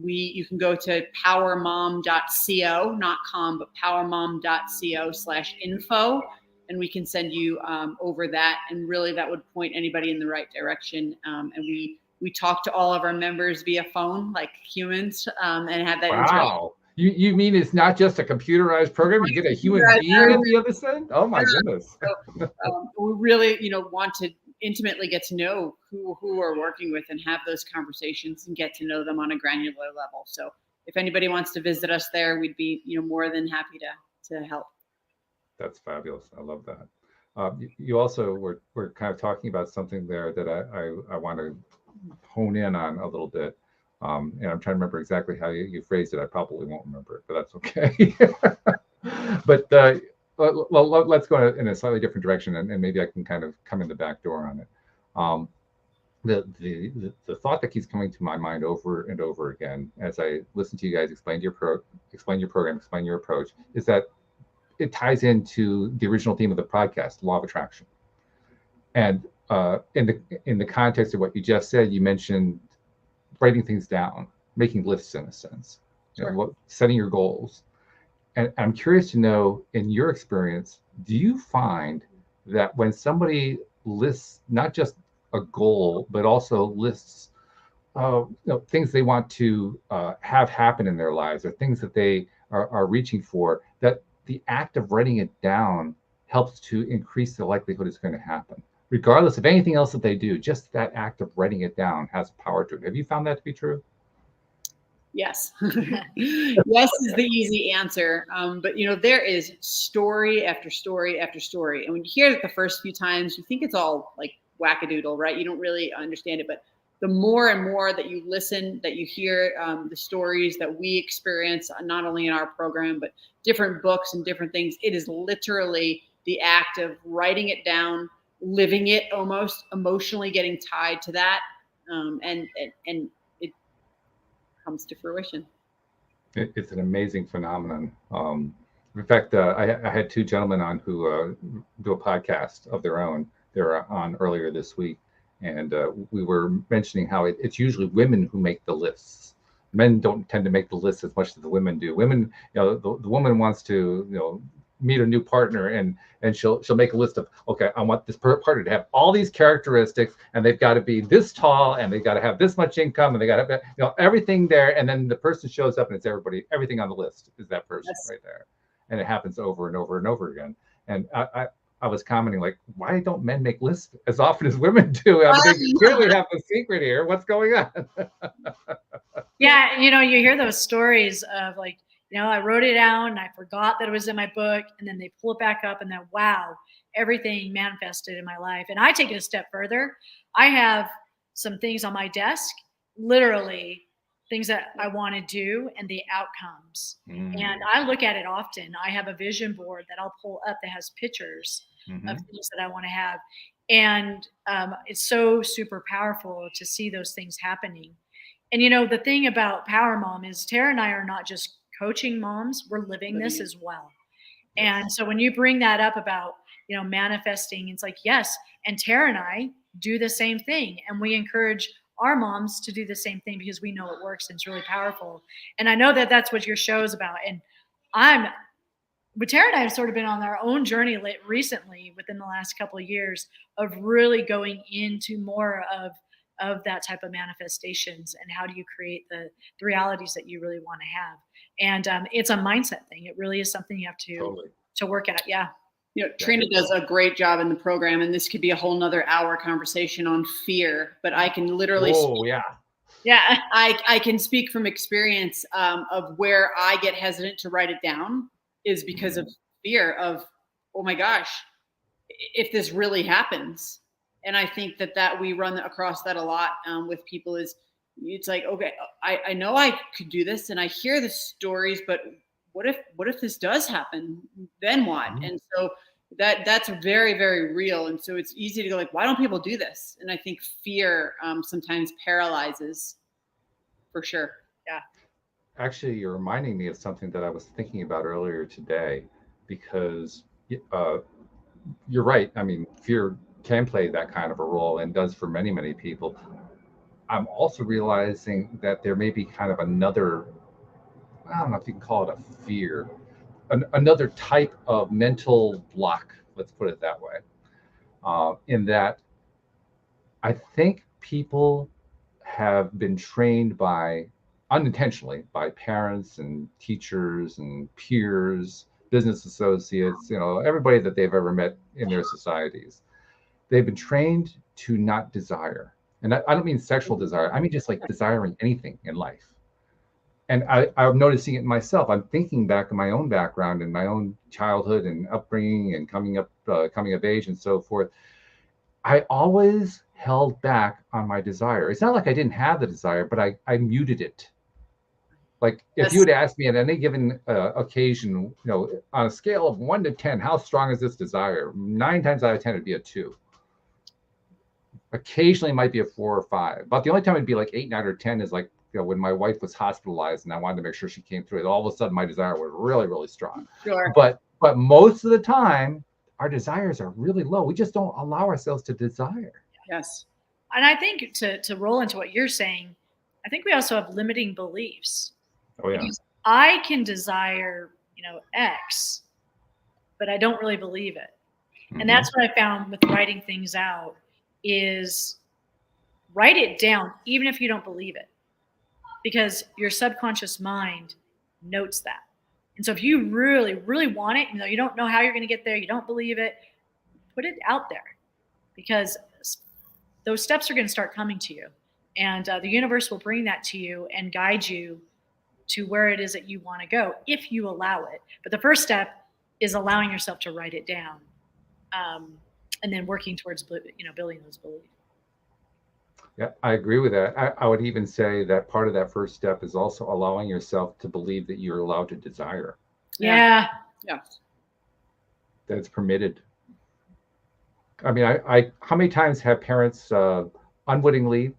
you can go to powermom.co, not com, but powermom.co/info, and we can send you over that. And really that would point anybody in the right direction. And we talk to all of our members via phone, like humans, and have that interaction. Wow. You mean it's not just a computerized program? You get a human being on the other side? Oh my goodness. So, we really, want to intimately get to know who we're working with and have those conversations and get to know them on a granular level. So if anybody wants to visit us there, we'd be, more than happy to help. That's fabulous. I love that. You also were kind of talking about something there that I want to hone in on a little bit. And I'm trying to remember exactly how you phrased it. I probably won't remember it, but that's okay. But let's go in a slightly different direction, and maybe I can kind of come in the back door on it. The thought that keeps coming to my mind over and over again as I listen to you guys explain your program, explain your approach, is that it ties into the original theme of the podcast, law of attraction. And in the context of what you just said, you mentioned writing things down, making lists in a sense, Sure. Setting your goals. And I'm curious to know, in your experience, do you find that when somebody lists not just a goal, but also lists things they want to have happen in their lives, or things that they are reaching for, that the act of writing it down helps to increase the likelihood it's going to happen? Regardless of anything else that they do, just that act of writing it down has power to it. Have you found that to be true? Yes. Yes is the easy answer. But there is story after story after story. And when you hear it the first few times, you think it's all like wackadoodle, right? You don't really understand it. But the more and more that you listen, that you hear the stories that we experience, not only in our program, but different books and different things, it is literally the act of writing it down, living it, almost emotionally getting tied to that, and it comes to fruition. It's an amazing phenomenon. In fact, I had two gentlemen on who do a podcast of their own. They were on earlier this week, and we were mentioning how it's usually women who make the lists. Men don't tend to make the lists as much as the women do. Women, the woman wants to, meet a new partner, and she'll make a list of, okay, I want this partner to have all these characteristics, and they've got to be this tall, and they've got to have this much income, and they got to have everything there. And then the person shows up, and it's everything on the list is that person. Yes. Right there. And it happens over and over and over again. And I was commenting, like, why don't men make lists as often as women do? I mean, they clearly have a secret here. What's going on? Yeah, you hear those stories of like, I wrote it down and I forgot that it was in my book, and then they pull it back up, and then, wow, everything manifested in my life. And I take it a step further. I have some things on my desk, literally things that I want to do and the outcomes. And I look at it often. I have a vision board that I'll pull up that has pictures of things that I want to have. And it's so super powerful to see those things happening. And, the thing about Power Mom is Tara and I are not just coaching moms, we're living this as well. And so when you bring that up about, manifesting, it's like, yes. And Tara and I do the same thing. And we encourage our moms to do the same thing because we know it works and it's really powerful. And I know that that's what your show is about. And but Tara and I have sort of been on our own journey recently within the last couple of years of really going into more of that type of manifestations, and how do you create the realities that you really want to have. And it's a mindset thing. It really is something you have to work at. Yeah. Trina does a great job in the program, and this could be a whole nother hour conversation on fear, but I can literally I can speak from experience of where I get hesitant to write it down is because of fear of, oh my gosh, if this really happens, And I think that we run across that a lot with people. Is it's like, okay, I know I could do this, and I hear the stories, but what if this does happen? Then what? Mhm. And so that's very, very real. And so it's easy to go like, why don't people do this? And I think fear sometimes paralyzes, for sure. Yeah. Actually, you're reminding me of something that I was thinking about earlier today, because you're right. I mean, fear can play that kind of a role and does for many, many people. I'm also realizing that there may be kind of another, I don't know if you can call it a fear, another type of mental block, let's put it that way, in that I think people have been trained unintentionally by parents and teachers and peers, business associates, everybody that they've ever met in their societies. They've been trained to not desire. And I don't mean sexual desire. I mean just like desiring anything in life. And I'm noticing it in myself. I'm thinking back in my own background and my own childhood and upbringing and coming of age and so forth. I always held back on my desire. It's not like I didn't have the desire, but I muted it. Like if you had asked me at any given occasion, on a scale of 1 to 10, how strong is this desire? 9 times out of 10, it'd be a 2. Occasionally it might be a 4 or 5. But the only time it'd be like 8, 9, or 10 is like, when my wife was hospitalized and I wanted to make sure she came through it. All of a sudden my desire was really, really strong. Sure. But most of the time, our desires are really low. We just don't allow ourselves to desire. Yes. And I think to roll into what you're saying, I think we also have limiting beliefs. Oh yeah. Because I can desire, X, but I don't really believe it. Mm-hmm. And that's what I found with writing things out is write it down, even if you don't believe it, because your subconscious mind notes that. And so if you really, really want it, you don't know how you're going to get there, you don't believe it, put it out there, because those steps are going to start coming to you. And the universe will bring that to you and guide you to where it is that you want to go, if you allow it. But the first step is allowing yourself to write it down, and then working towards, building those beliefs. Yeah, I agree with that. I would even say that part of that first step is also allowing yourself to believe that you're allowed to desire. Yeah. Yes. That it's permitted. I mean, I how many times have parents unwittingly,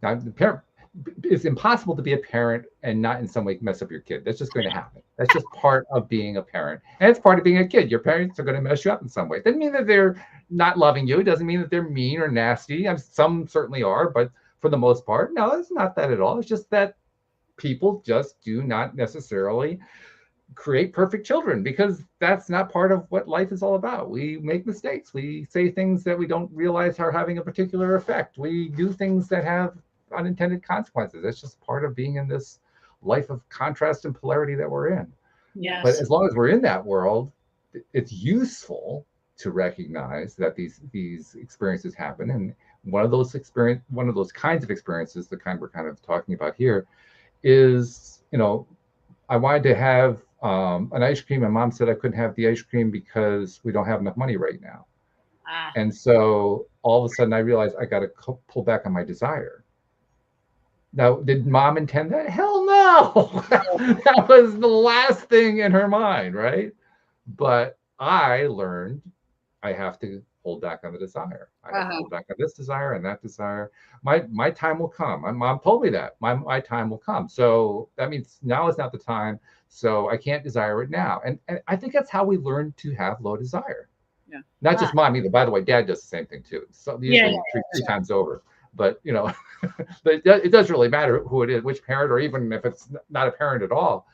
it's impossible to be a parent and not in some way mess up your kid. That's just going to happen. That's just part of being a parent. And it's part of being a kid. Your parents are going to mess you up in some way. It doesn't mean that they're not loving you. It doesn't mean that they're mean or nasty. Some certainly are, but for the most part, no, it's not that at all. It's just that people just do not necessarily create perfect children, because that's not part of what life is all about. We make mistakes. We say things that we don't realize are having a particular effect. We do things that have unintended consequences. That's just part of being in this life of contrast and polarity that we're in. Yes. But as long as we're in that world, it's useful to recognize that these experiences happen. And one of those kinds of experiences, the kind we're kind of talking about here, is, I wanted to have an ice cream, and Mom said I couldn't have the ice cream because we don't have enough money right now. And so all of a sudden I realized I got to pull back on my desire. Now, did Mom intend that? Hell no. That was the last thing in her mind, right? But I learned I have to hold back on the desire. I have to hold back on this desire and that desire. My time will come. My mom told me that. My time will come. So that means now is not the time. So I can't desire it now. And I think that's how we learn to have low desire. Yeah. Not just Mom either. By the way, Dad does the same thing too. So usually three times over. But but it does really matter who it is, which parent, or even if it's not a parent at all.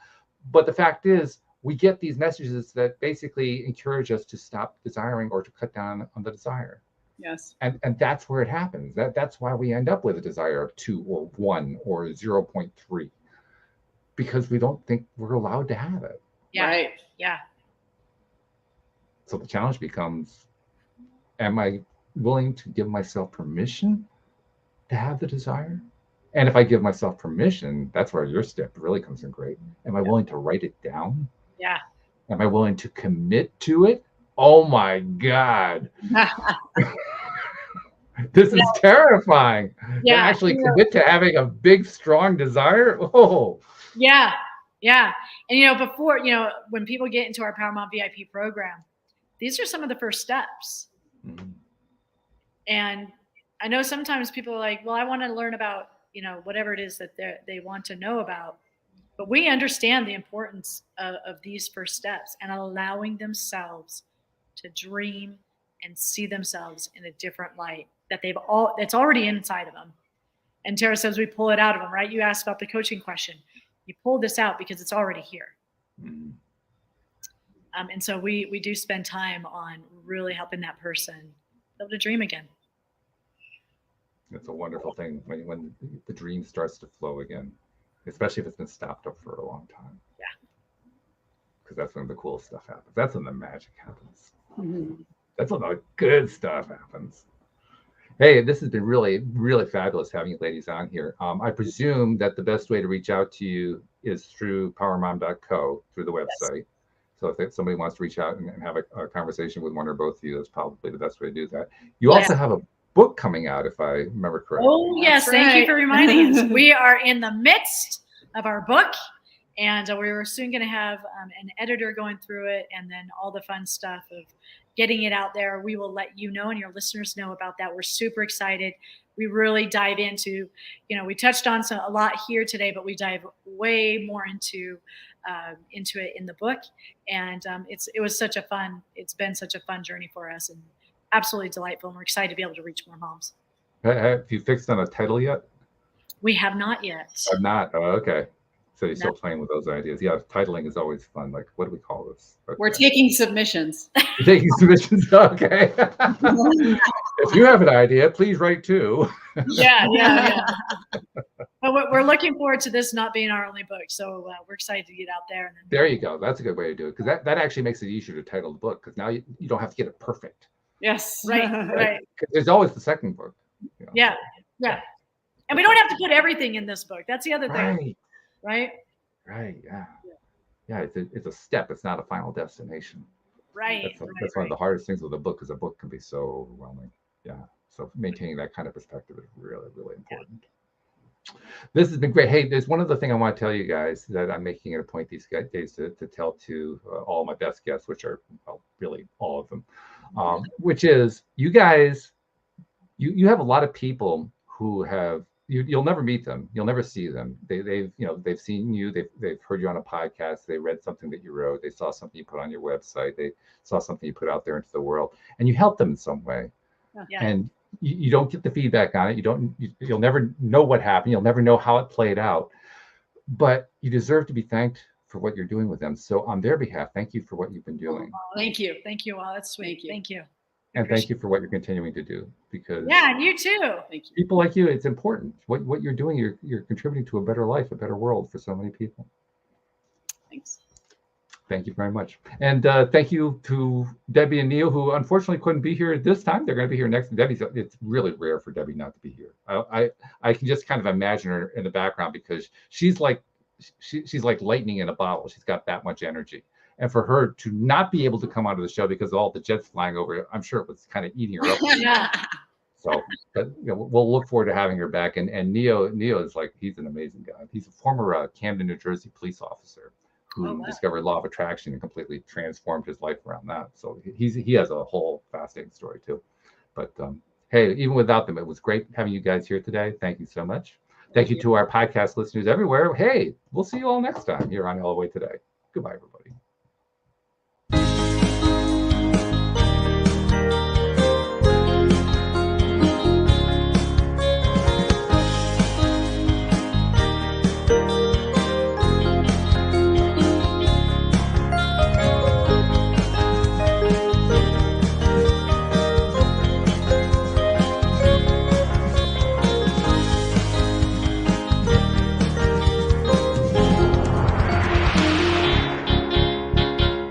But the fact is, we get these messages that basically encourage us to stop desiring or to cut down on the desire. Yes. And that's where it happens. That's why we end up with a desire of 2 or 1 or 0.3, because we don't think we're allowed to have it. Yeah. Right. Yeah. So the challenge becomes, am I willing to give myself permission to have the desire? And if I give myself permission, that's where your step really comes in great. Am I willing to write it down? Yeah. Am I willing to commit to it? Oh my God. This is terrifying. Yeah. To actually commit to having a big, strong desire. Oh. Yeah. Yeah. And, before, when people get into our Power Mom VIP program, these are some of the first steps. Mm-hmm. And I know sometimes people are like, well, I want to learn about, whatever it is that they want to know about. But we understand the importance of these first steps and allowing themselves to dream and see themselves in a different light that's already inside of them. And Tara says we pull it out of them, right? You asked about the coaching question. You pull this out because it's already here. Mm-hmm. And so we do spend time on really helping that person be able to dream again. It's a wonderful thing when the dream starts to flow again, especially if it's been stopped up for a long time. Yeah. Because that's when the cool stuff happens. That's when the magic happens. Mm-hmm. That's when the good stuff happens. Hey, this has been really, really fabulous having you ladies on here. I presume that the best way to reach out to you is through powermom.co, through the website. Yes. So if somebody wants to reach out and have a conversation with one or both of you, that's probably the best way to do that. You also have a book coming out, if I remember correctly. Oh, yes. Thank you for reminding us. We are in the midst of our book, and we were soon going to have an editor going through it, and then all the fun stuff of getting it out there. We will let you know and your listeners know about that. We're super excited. We really dive into, we touched on a lot here today, but we dive way more into it in the book. And it's been such a fun journey for us and absolutely delightful. And we're excited to be able to reach more moms. Have you fixed on a title yet? We have not yet. Have not. Oh, okay. So you're still playing with those ideas. Yeah, titling is always fun. Like, what do we call this? Okay. We're taking submissions. You're taking submissions? Okay. If you have an idea, please write too. Yeah. But we're looking forward to this not being our only book. So we're excited to get out there. And there you go. That's a good way to do it. Because that actually makes it easier to title the book. Because now you don't have to get it perfect. Yes. Right. There's always the second book. Yeah. And we don't have to put everything in this book. That's the other thing. Right. Yeah. It's a step. It's not a final destination. Right. That's one of the hardest things with a book, because a book can be so overwhelming. Yeah. So maintaining that kind of perspective is really, really important. This has been great. Hey, there's one other thing I want to tell you guys that I'm making it a point these days to tell to all my best guests, which are really all of them, which is you guys, you have a lot of people who have. You'll never meet them. You'll never see them. They've seen you. They've heard you on a podcast. They read something that you wrote. They saw something you put on your website. They saw something you put out there into the world, and you help them in some way. Yeah. And you don't get the feedback on it. You'll never know what happened. You'll never know how it played out. But you deserve to be thanked for what you're doing with them. So on their behalf, thank you for what you've been doing. Thank you. Wow, that's sweet. Thank you. And thank you for what you're continuing to do, because you too. Thank you. People like you, it's important. What you're doing, you're contributing to a better life, a better world for so many people. Thanks. Thank you very much. And thank you to Debbie and Neil, who unfortunately couldn't be here this time. They're going to be here next. It's really rare for Debbie not to be here. I can just kind of imagine her in the background, because she's like lightning in a bottle. She's got that much energy. And for her to not be able to come onto the show because of all the jets flying over, I'm sure it was kind of eating her up. Yeah. So, but, we'll look forward to having her back. And Neo is he's an amazing guy. He's a former Camden, New Jersey police officer who discovered law of attraction and completely transformed his life around that. So he has a whole fascinating story too. But hey, even without them, it was great having you guys here today. Thank you so much. Thank you to our podcast listeners everywhere. Hey, we'll see you all next time here on LOA Today. Goodbye, everybody.